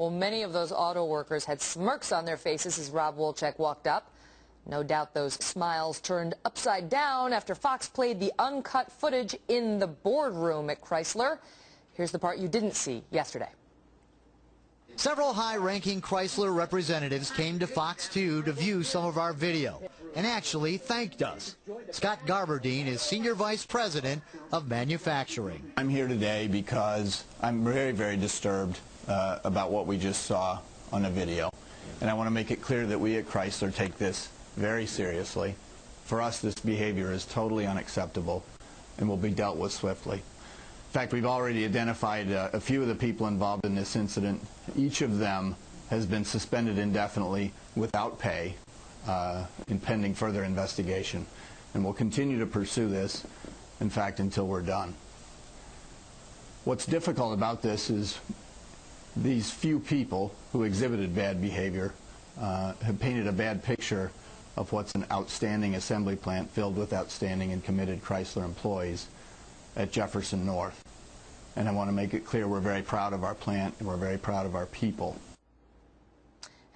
Well, many of those auto workers had smirks on their faces as Rob Wolchek walked up. No doubt those smiles turned upside down after Fox played the uncut footage in the boardroom at Chrysler. Here's the part you didn't see yesterday. Several high-ranking Chrysler representatives came to Fox 2 to view some of our video and actually thanked us. Scott Garberdine is Senior Vice President of Manufacturing. I'm here today because I'm very, very disturbed about what we just saw on the video. And I want to make it clear that we at Chrysler take this very seriously. For us, this behavior is totally unacceptable and will be dealt with swiftly. In fact, we've already identified a few of the people involved in this incident. Each of them has been suspended indefinitely without pay in pending further investigation. And we'll continue to pursue this, in fact, until we're done. What's difficult about this is these few people who exhibited bad behavior have painted a bad picture of what's an outstanding assembly plant filled with outstanding and committed Chrysler employees at Jefferson North. And I want to make it clear we're very proud of our plant and we're very proud of our people.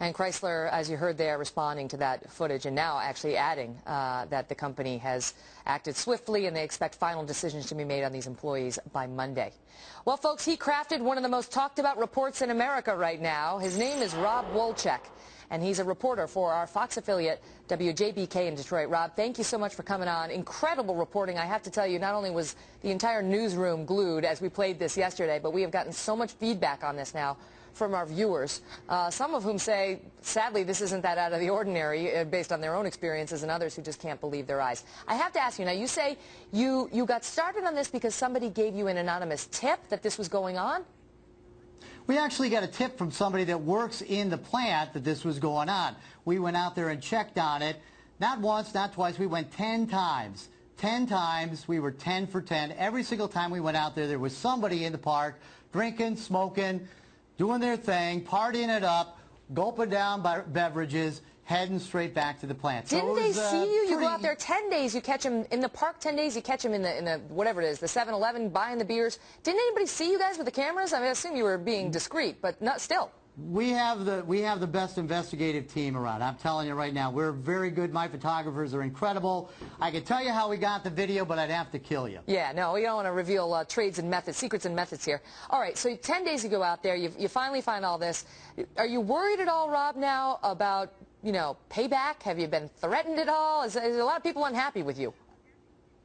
And Chrysler, as you heard there, responding to that footage and now actually adding that the company has acted swiftly and they expect final decisions to be made on these employees by Monday. Well, folks, he crafted one of the most talked about reports in America right now. His name is Rob Wolchek, and he's a reporter for our Fox affiliate, WJBK in Detroit. Rob, thank you so much for coming on. Incredible reporting. I have to tell you, not only was the entire newsroom glued as we played this yesterday, but we have gotten so much feedback on this now from our viewers, some of whom say, sadly, this isn't that out of the ordinary based on their own experiences, and others who just can't believe their eyes. I have to ask you, now you say you got started on this because somebody gave you an anonymous tip that this was going on? We actually got a tip from somebody that works in the plant that this was going on. We went out there and checked on it. Not once, not twice. We went 10 times. 10 times. We were 10 for 10. Every single time we went out there, there was somebody in the park drinking, smoking, doing their thing, partying it up, gulping down beverages, heading straight back to the plant. Didn't they see you? You go out there 10 days, you catch them in the park 10 days, you catch them in the whatever it is, the 7-Eleven, buying the beers. Didn't anybody see you guys with the cameras? I mean, I assume you were being discreet, but not still. We have the best investigative team around. I'm telling you right now, we're very good. My photographers are incredible. I could tell you how we got the video, but I'd have to kill you. Yeah, no, we don't want to reveal trades and methods, secrets and methods here. All right, so 10 days you go out there, you finally find all this. Are you worried at all, Rob, now about, you know, payback? Have you been threatened at all? Is a lot of people unhappy with you?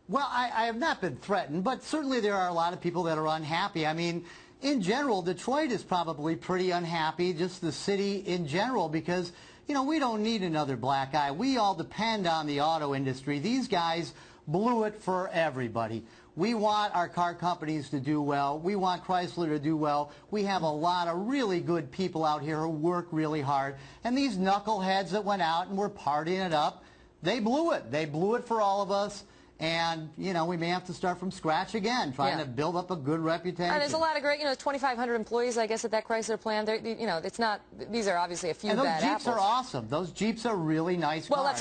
Well, I have not been threatened, but certainly there are a lot of people that are unhappy. I mean, in general, Detroit is probably pretty unhappy, just the city in general, because, you know, we don't need another black eye. We all depend on the auto industry. These guys blew it for everybody. We want our car companies to do well. We want Chrysler to do well. We have a lot of really good people out here who work really hard. And these knuckleheads that went out and were partying it up, they blew it. They blew it for all of us. And, you know, we may have to start from scratch again, trying to build up a good reputation. And there's a lot of great, you know, 2,500 employees, I guess, at that Chrysler plant. They're, you know, it's not, these are obviously a few bad apples. And those Jeeps are awesome. Those Jeeps are really nice cars. Well, let's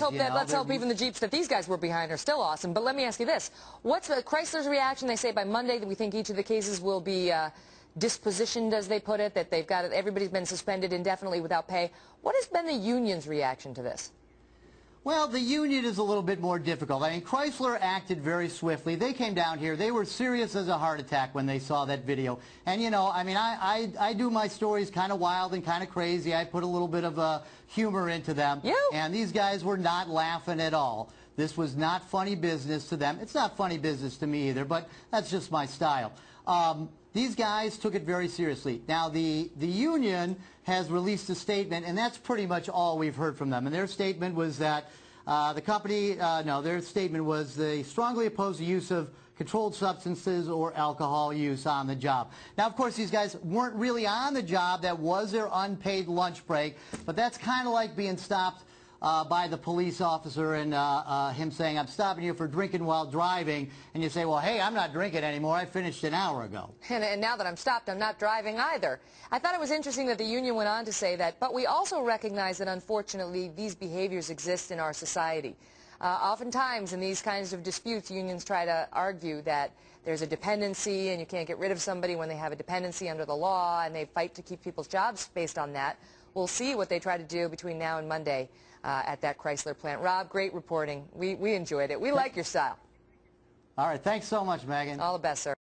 hope even the Jeeps that these guys were behind are still awesome. But let me ask you this. What's Chrysler's reaction? They say by Monday that we think each of the cases will be dispositioned, as they put it, that they've got it, everybody's been suspended indefinitely without pay. What has been the union's reaction to this? Well, the union is a little bit more difficult. I mean, Chrysler acted very swiftly. They came down here. They were serious as a heart attack when they saw that video. And, you know, I mean, I do my stories kind of wild and kind of crazy. I put a little bit of humor into them. And these guys were not laughing at all. This was not funny business to them. It's not funny business to me either, but that's just my style. These guys took it very seriously. Now, the union has released a statement, and that's pretty much all we've heard from them. And their statement was that the company, their statement was they strongly oppose the use of controlled substances or alcohol use on the job. Now, of course, these guys weren't really on the job. That was their unpaid lunch break. But that's kind of like being stopped by the police officer and him saying, I'm stopping you for drinking while driving, and you say, well, hey, I'm not drinking anymore. I finished an hour ago. And now that I'm stopped, I'm not driving either. I thought it was interesting that the union went on to say that, but we also recognize that, unfortunately, these behaviors exist in our society. Oftentimes in these kinds of disputes, unions try to argue that there's a dependency and you can't get rid of somebody when they have a dependency under the law, and they fight to keep people's jobs based on that. We'll see what they try to do between now and Monday at that Chrysler plant. Rob, great reporting. We enjoyed it. We like your style. All right. Thanks so much, Megan. All the best, sir.